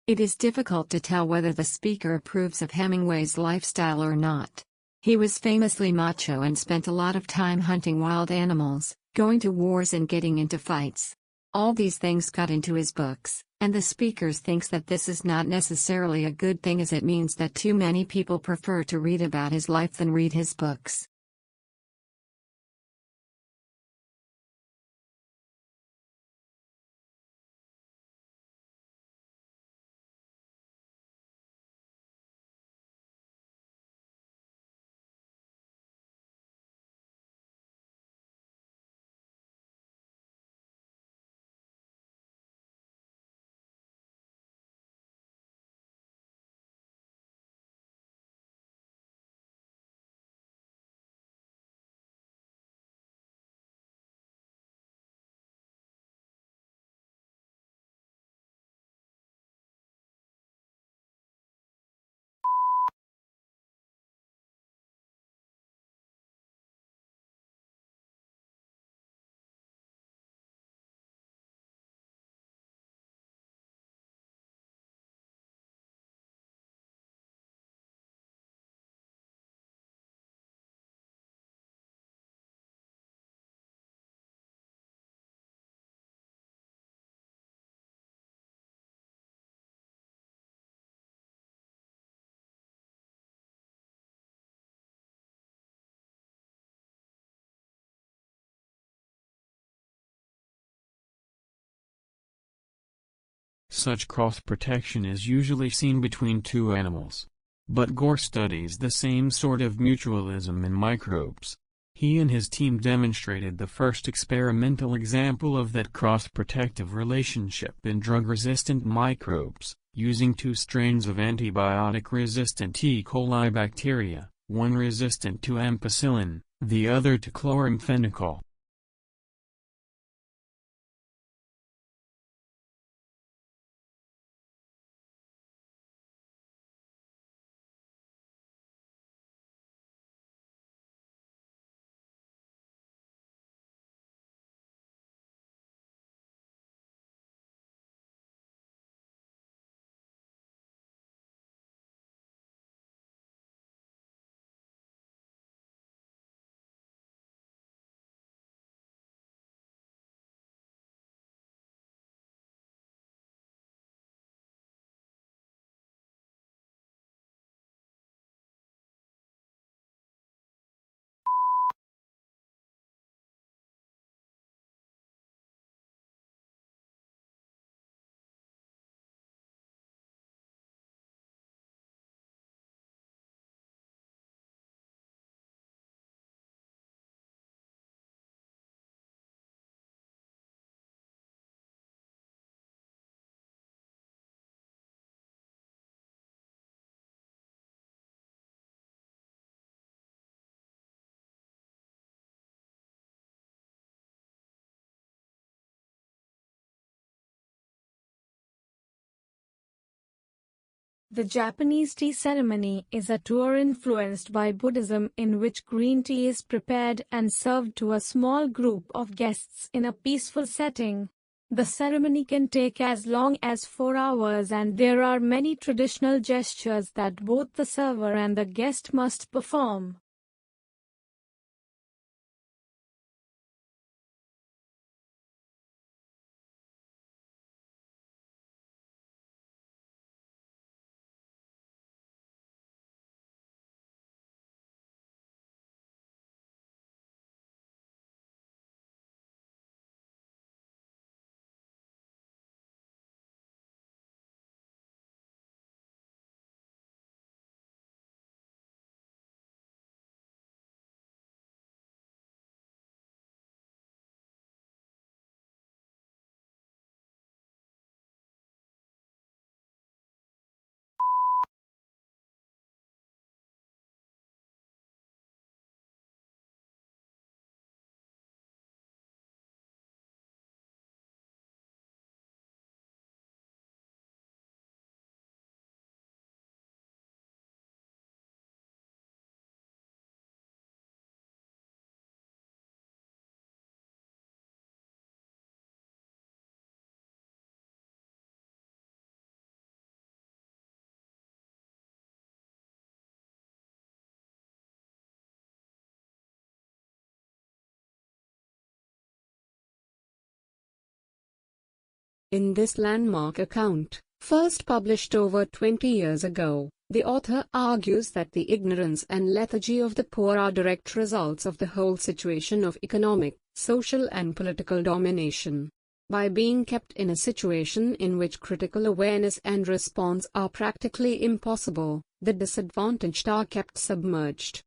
It is difficult to tell whether the speaker approves of Hemingway's lifestyle or not. He was famously macho and spent a lot of time hunting wild animals, going to wars and getting into fights. All these things got into his books, and the speaker thinks that this is not necessarily a good thing, as it means that too many people prefer to read about his life than read his books. Such cross-protection is usually seen between two animals. But Gore studies the same sort of mutualism in microbes. He and his team demonstrated the first experimental example of that cross-protective relationship in drug-resistant microbes, using two strains of antibiotic-resistant E. coli bacteria, one resistant to ampicillin, the other to chloramphenicol. The Japanese tea ceremony is a tour influenced by Buddhism in which green tea is prepared and served to a small group of guests in a peaceful setting. The ceremony can take as long as 4 hours, and there are many traditional gestures that both the server and the guest must perform. In this landmark account, first published over 20 years ago, the author argues that the ignorance and lethargy of the poor are direct results of the whole situation of economic, social and political domination. By being kept in a situation in which critical awareness and response are practically impossible, the disadvantaged are kept submerged.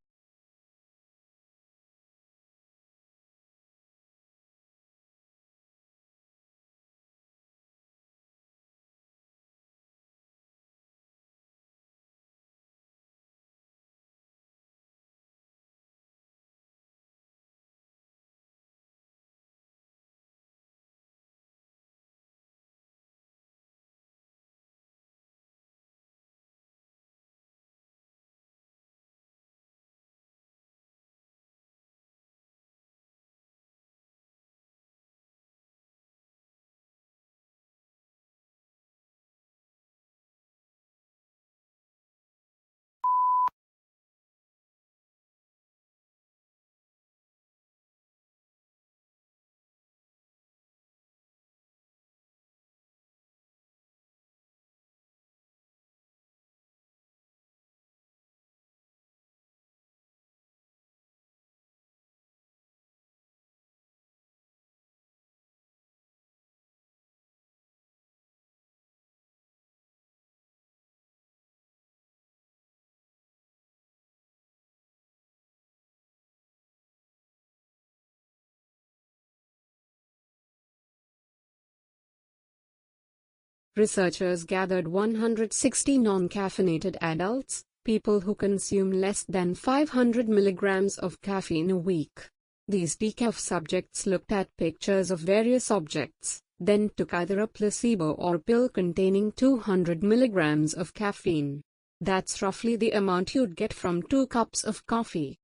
Researchers gathered 160 non-caffeinated adults, people who consume less than 500 milligrams of caffeine a week. These decaf subjects looked at pictures of various objects, then took either a placebo or pill containing 200 milligrams of caffeine. That's roughly the amount you'd get from 2 cups of coffee.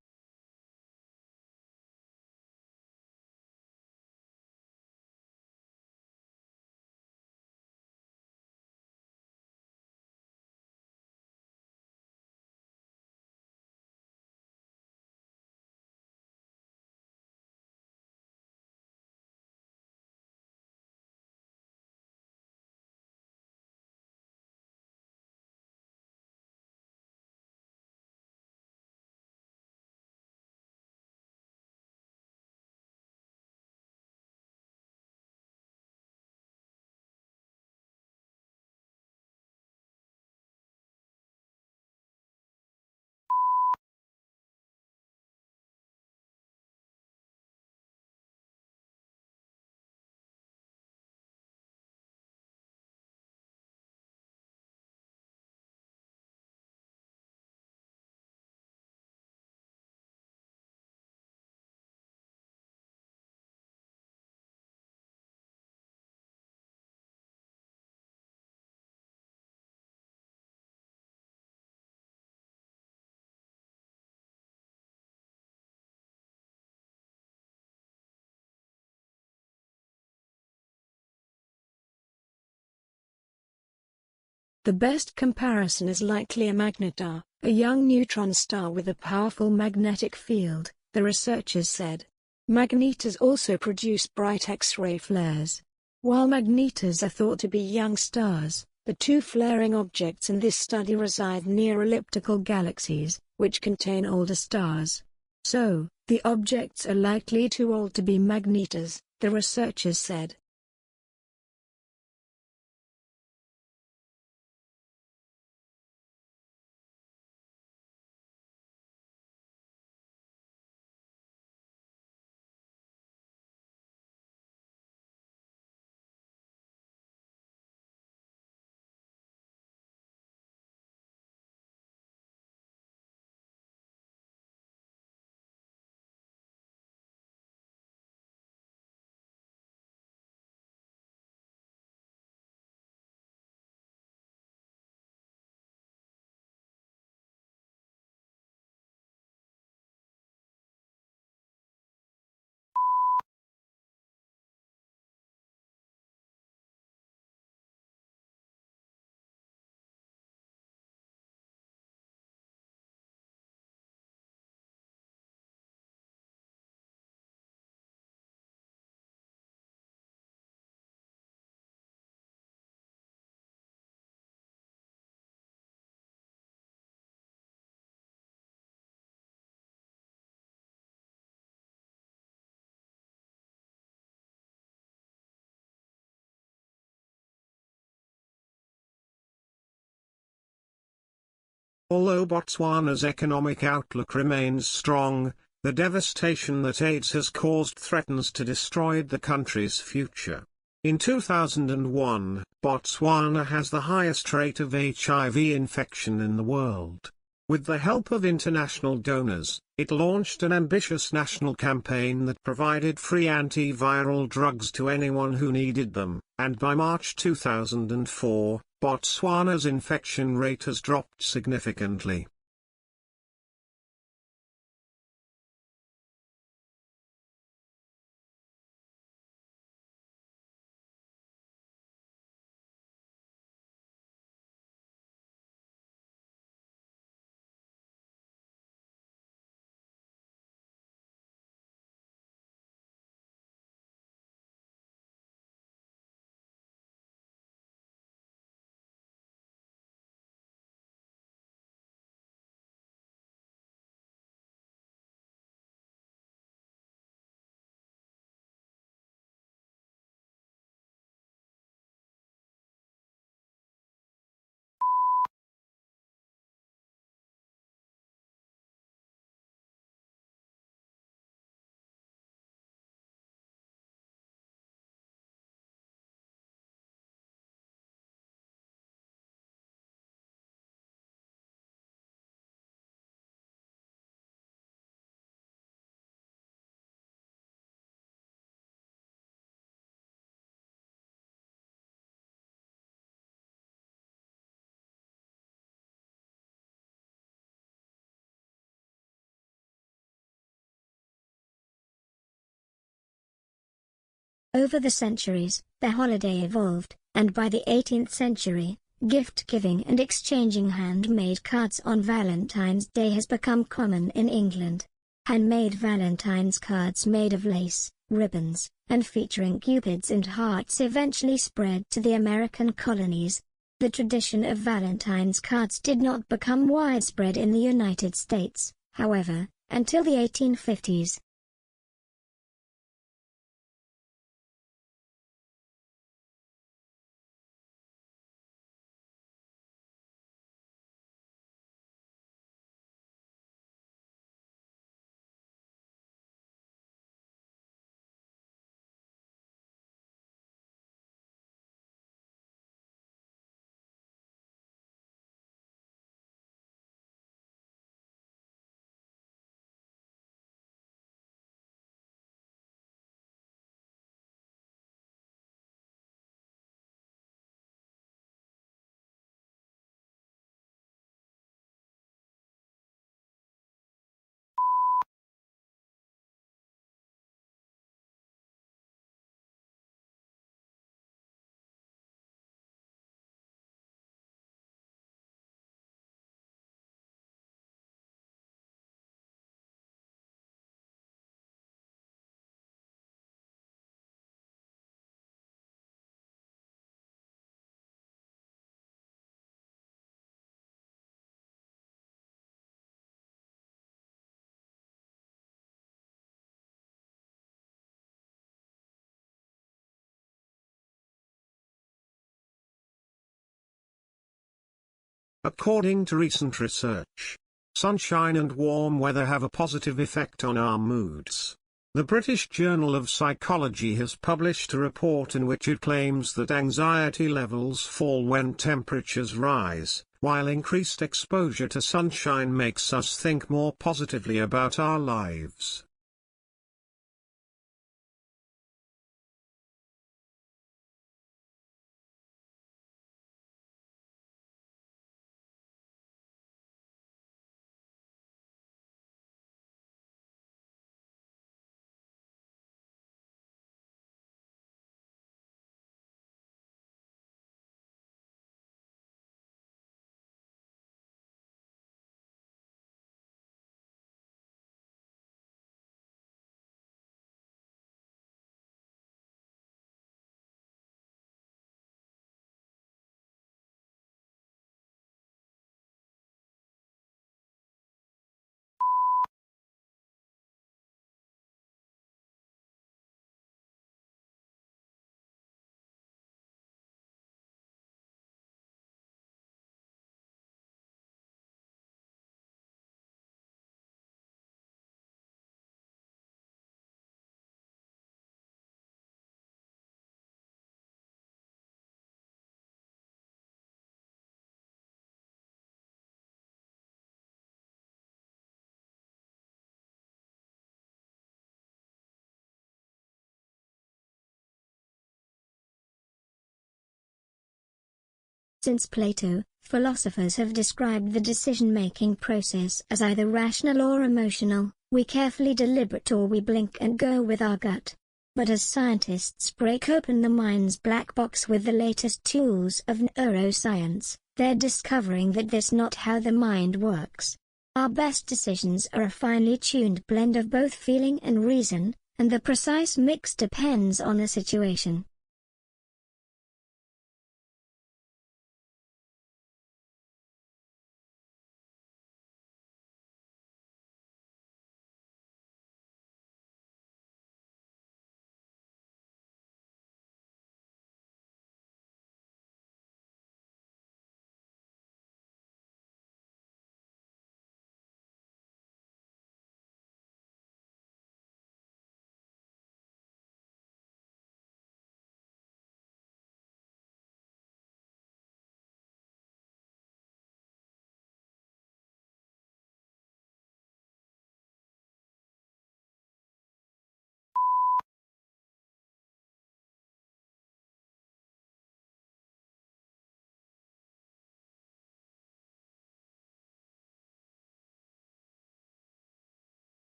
The best comparison is likely a magnetar, a young neutron star with a powerful magnetic field, the researchers said. Magnetars also produce bright X-ray flares. While magnetars are thought to be young stars, the two flaring objects in this study reside near elliptical galaxies, which contain older stars. So, the objects are likely too old to be magnetars, the researchers said. Although Botswana's economic outlook remains strong, the devastation that AIDS has caused threatens to destroy the country's future. In 2001, Botswana has the highest rate of HIV infection in the world. With the help of international donors, it launched an ambitious national campaign that provided free antiviral drugs to anyone who needed them, and by March 2004, Botswana's infection rate has dropped significantly. Over the centuries, the holiday evolved, and by the 18th century, gift-giving and exchanging handmade cards on Valentine's Day has become common in England. Handmade Valentine's cards made of lace, ribbons, and featuring cupids and hearts eventually spread to the American colonies. The tradition of Valentine's cards did not become widespread in the United States, however, until the 1850s. According to recent research, sunshine and warm weather have a positive effect on our moods. The British Journal of Psychology has published a report in which it claims that anxiety levels fall when temperatures rise, while increased exposure to sunshine makes us think more positively about our lives. Since Plato, philosophers have described the decision-making process as either rational or emotional, we carefully deliberate or we blink and go with our gut. But as scientists break open the mind's black box with the latest tools of neuroscience, they're discovering that that's not how the mind works. Our best decisions are a finely tuned blend of both feeling and reason, and the precise mix depends on the situation.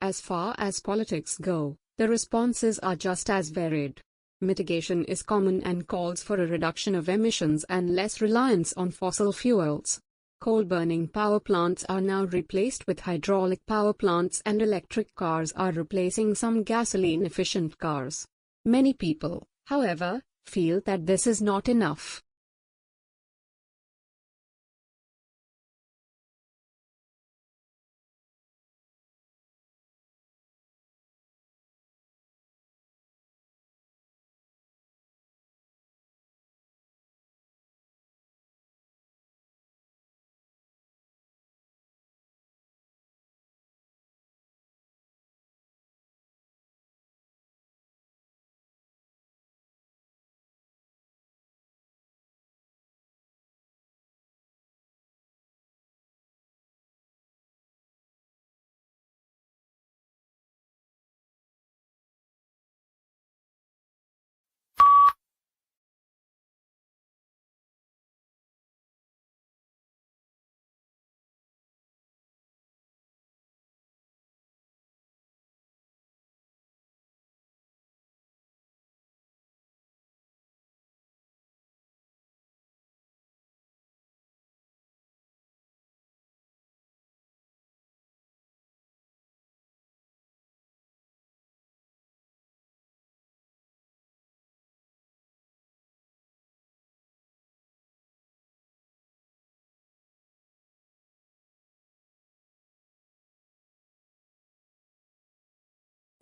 As far as politics go, the responses are just as varied. Mitigation is common and calls for a reduction of emissions and less reliance on fossil fuels. Coal-burning power plants are now replaced with hydraulic power plants and electric cars are replacing some gasoline-efficient cars. Many people, however, feel that this is not enough.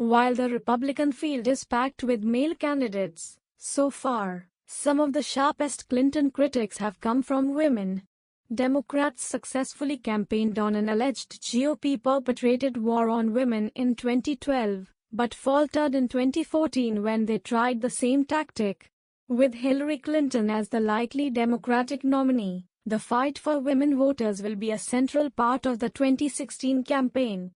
While the Republican field is packed with male candidates, so far, some of the sharpest Clinton critics have come from women. Democrats successfully campaigned on an alleged GOP-perpetrated war on women in 2012, but faltered in 2014 when they tried the same tactic. With Hillary Clinton as the likely Democratic nominee, the fight for women voters will be a central part of the 2016 campaign.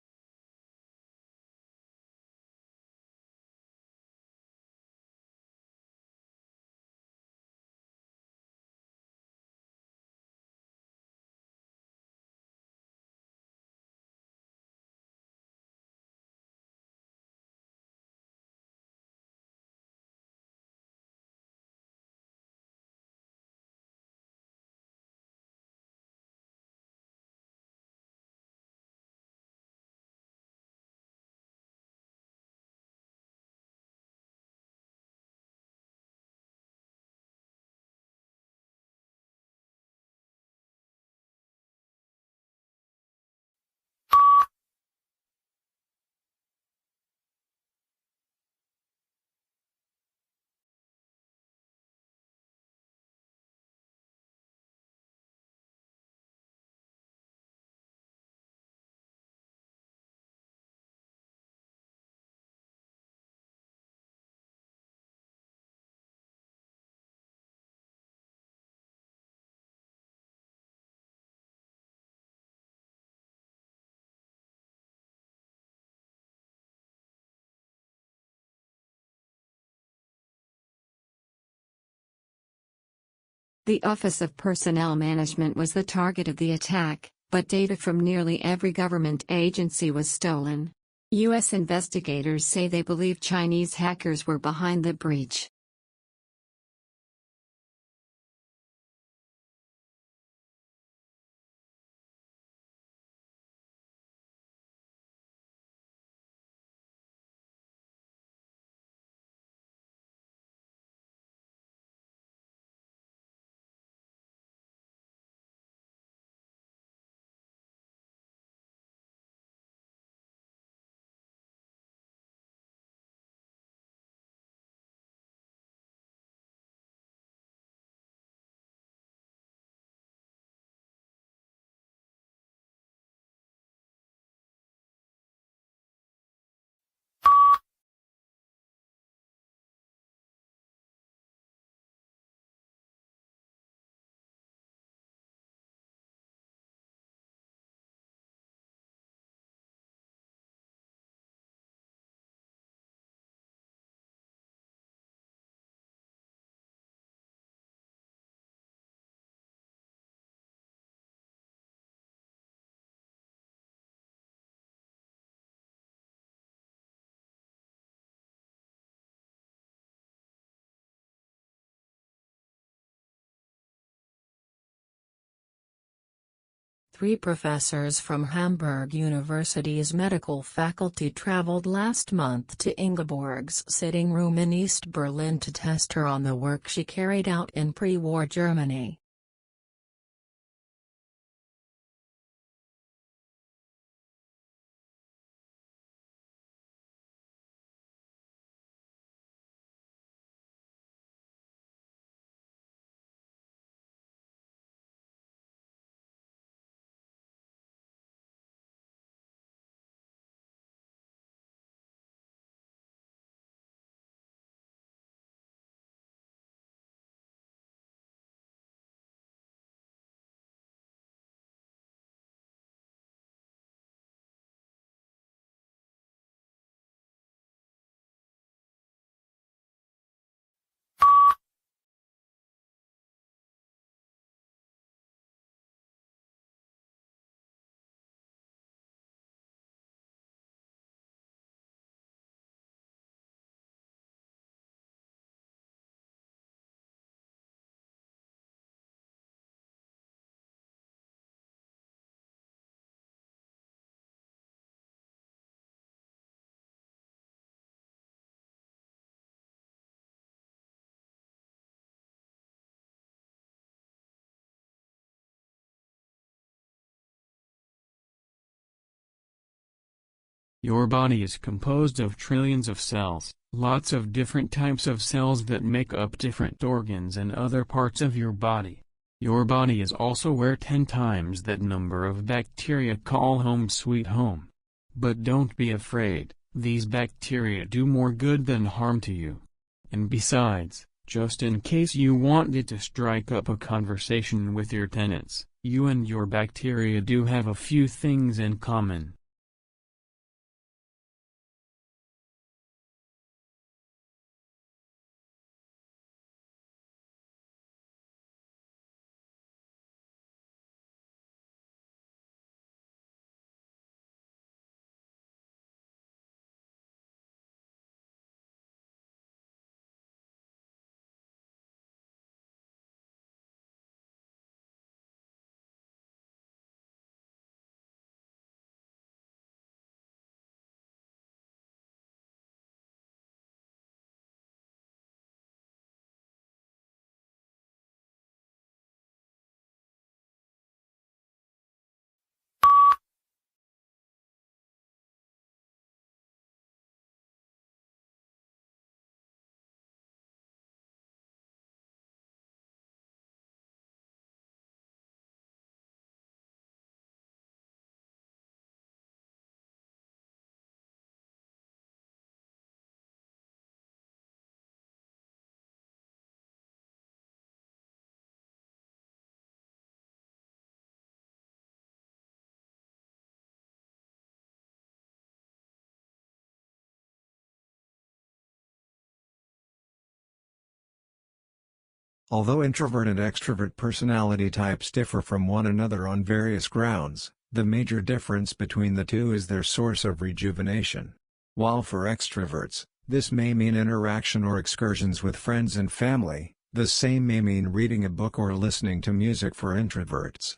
The Office of Personnel Management was the target of the attack, but data from nearly every government agency was stolen. U.S. investigators say they believe Chinese hackers were behind the breach. Three professors from Hamburg University's medical faculty traveled last month to Ingeborg's sitting room in East Berlin to test her on the work she carried out in pre-war Germany. Your body is composed of trillions of cells, lots of different types of cells that make up different organs and other parts of your body. Your body is also where 10 times that number of bacteria call home sweet home. But don't be afraid, these bacteria do more good than harm to you. And besides, just in case you wanted to strike up a conversation with your tenants, you and your bacteria do have a few things in common. Although introvert and extrovert personality types differ from one another on various grounds, the major difference between the two is their source of rejuvenation. While for extroverts, this may mean interaction or excursions with friends and family, the same may mean reading a book or listening to music for introverts.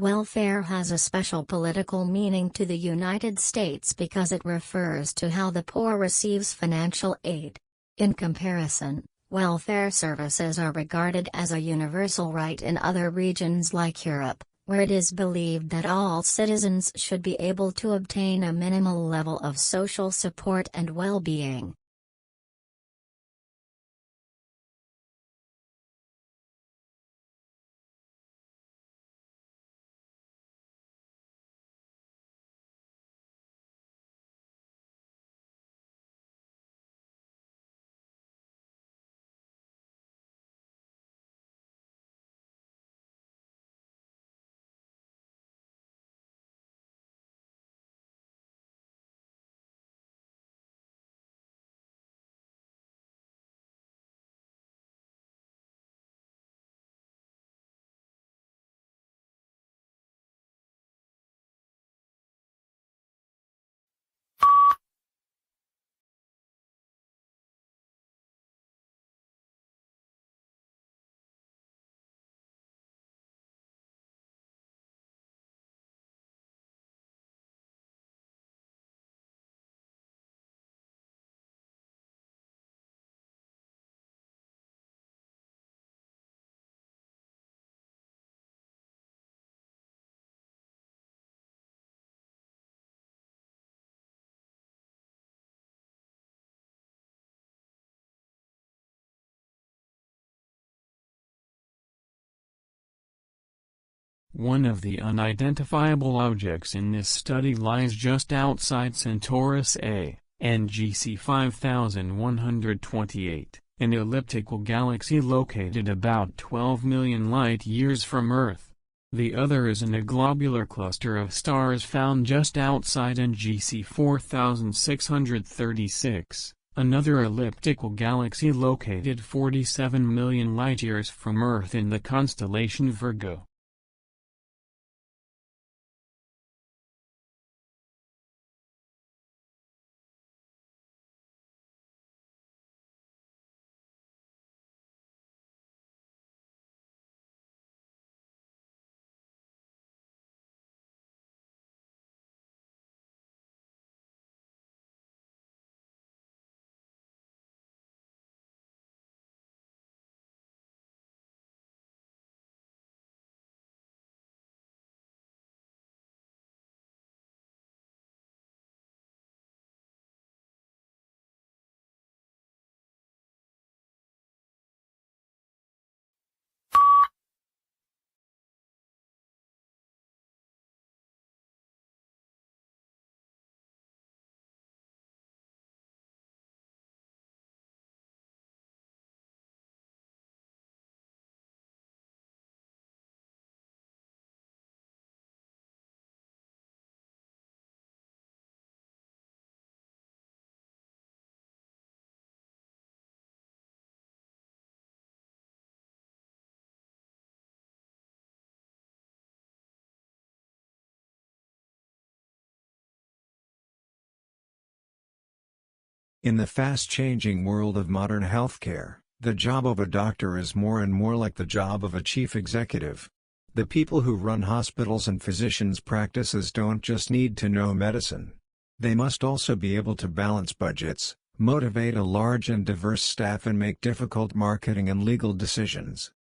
Welfare has a special political meaning to the United States because it refers to how the poor receives financial aid. In comparison, welfare services are regarded as a universal right in other regions like Europe, where it is believed that all citizens should be able to obtain a minimal level of social support and well-being. One of the unidentifiable objects in this study lies just outside Centaurus A, NGC 5128, an elliptical galaxy located about 12 million light-years from Earth. The other is in a globular cluster of stars found just outside NGC 4636, another elliptical galaxy located 47 million light-years from Earth in the constellation Virgo. In the fast-changing world of modern healthcare, the job of a doctor is more and more like the job of a chief executive. The people who run hospitals and physicians' practices don't just need to know medicine. They must also be able to balance budgets, motivate a large and diverse staff, and make difficult marketing and legal decisions.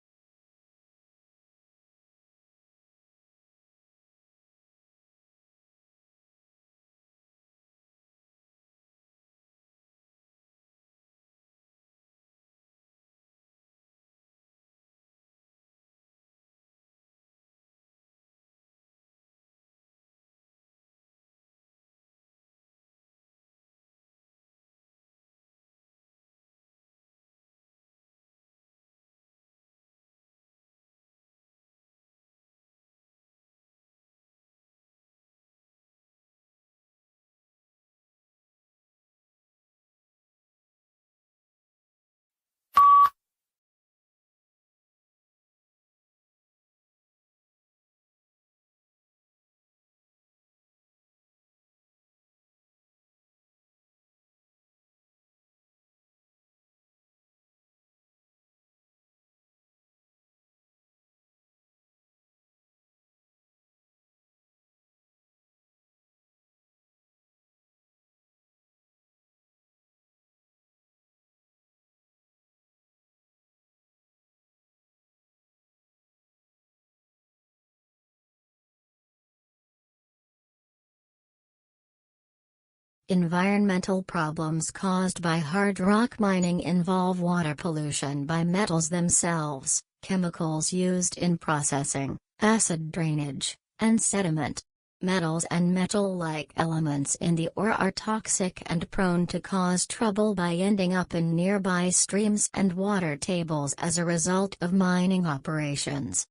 Environmental problems caused by hard rock mining involve water pollution by metals themselves, chemicals used in processing, acid drainage, and sediment. Metals and metal-like elements in the ore are toxic and prone to cause trouble by ending up in nearby streams and water tables as a result of mining operations.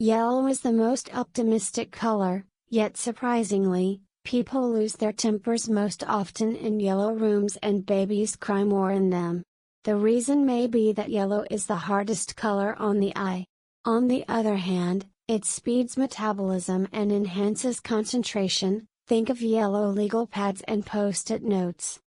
Yellow is the most optimistic color, yet surprisingly, people lose their tempers most often in yellow rooms and babies cry more in them. The reason may be that yellow is the hardest color on the eye. On the other hand, it speeds metabolism and enhances concentration. Think of yellow legal pads and post-it notes.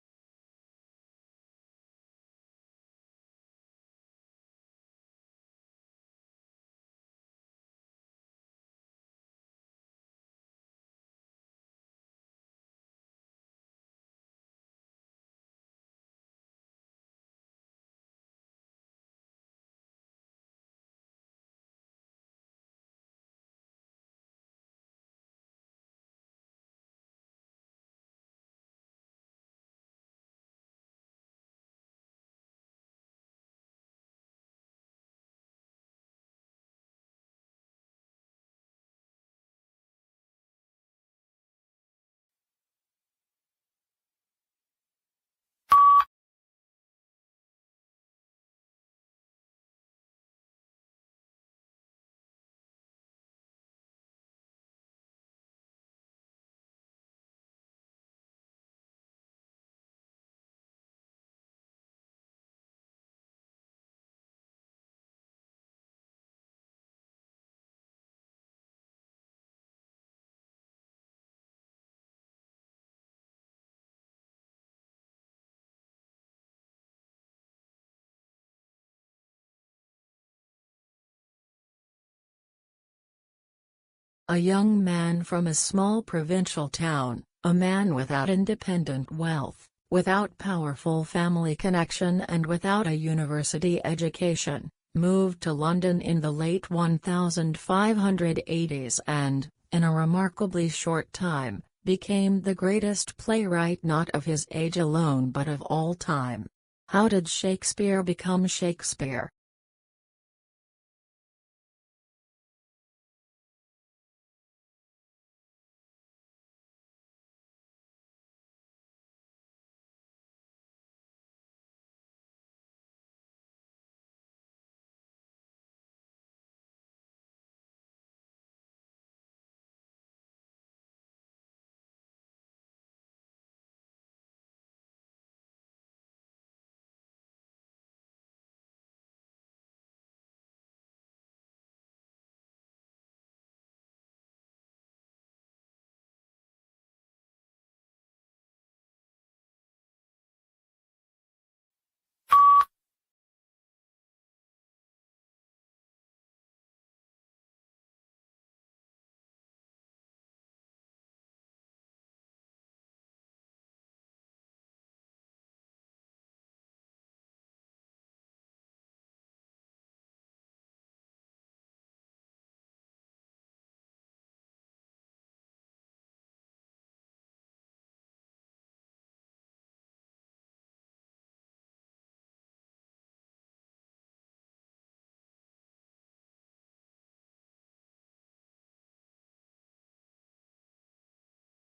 A young man from a small provincial town, a man without independent wealth, without powerful family connection and without a university education, moved to London in the late 1580s and, in a remarkably short time, became the greatest playwright not of his age alone but of all time. How did Shakespeare become Shakespeare?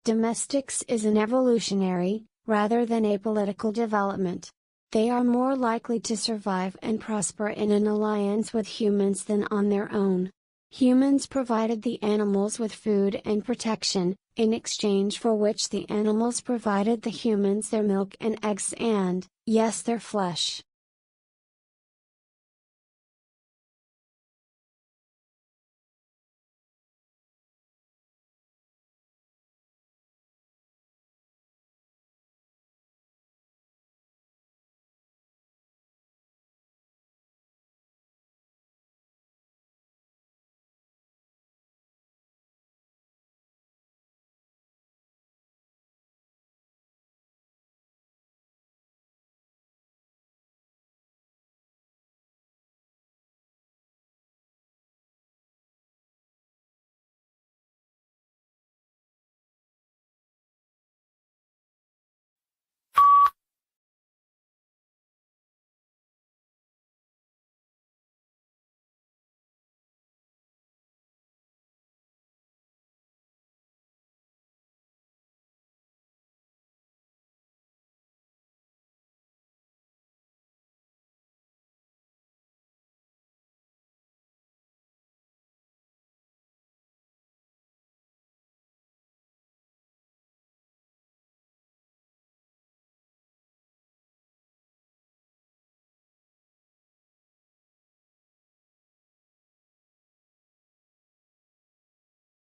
Domestics is an evolutionary, rather than apolitical development. They are more likely to survive and prosper in an alliance with humans than on their own. Humans provided the animals with food and protection, in exchange for which the animals provided the humans their milk and eggs and, yes, their flesh.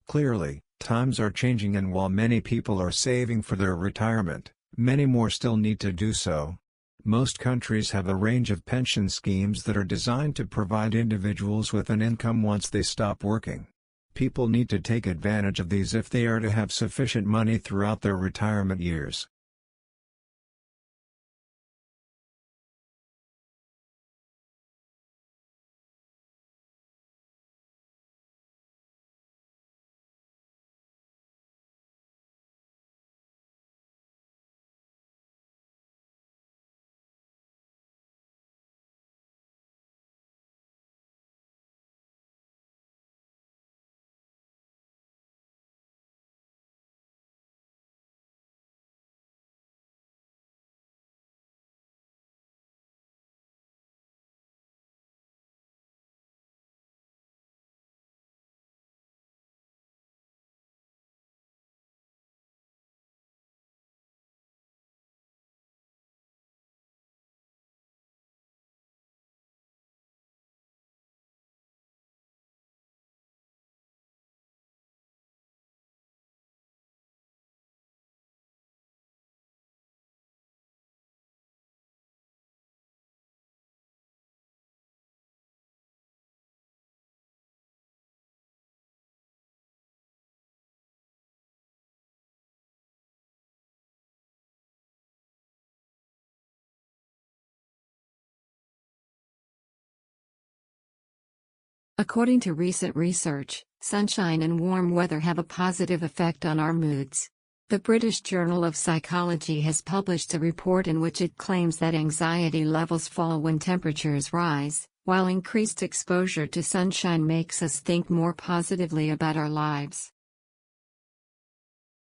Clearly, times are changing, and while many people are saving for their retirement, many more still need to do so. Most countries have a range of pension schemes that are designed to provide individuals with an income once they stop working. People need to take advantage of these if they are to have sufficient money throughout their retirement years. According to recent research, sunshine and warm weather have a positive effect on our moods. The British Journal of Psychology has published a report in which it claims that anxiety levels fall when temperatures rise, while increased exposure to sunshine makes us think more positively about our lives.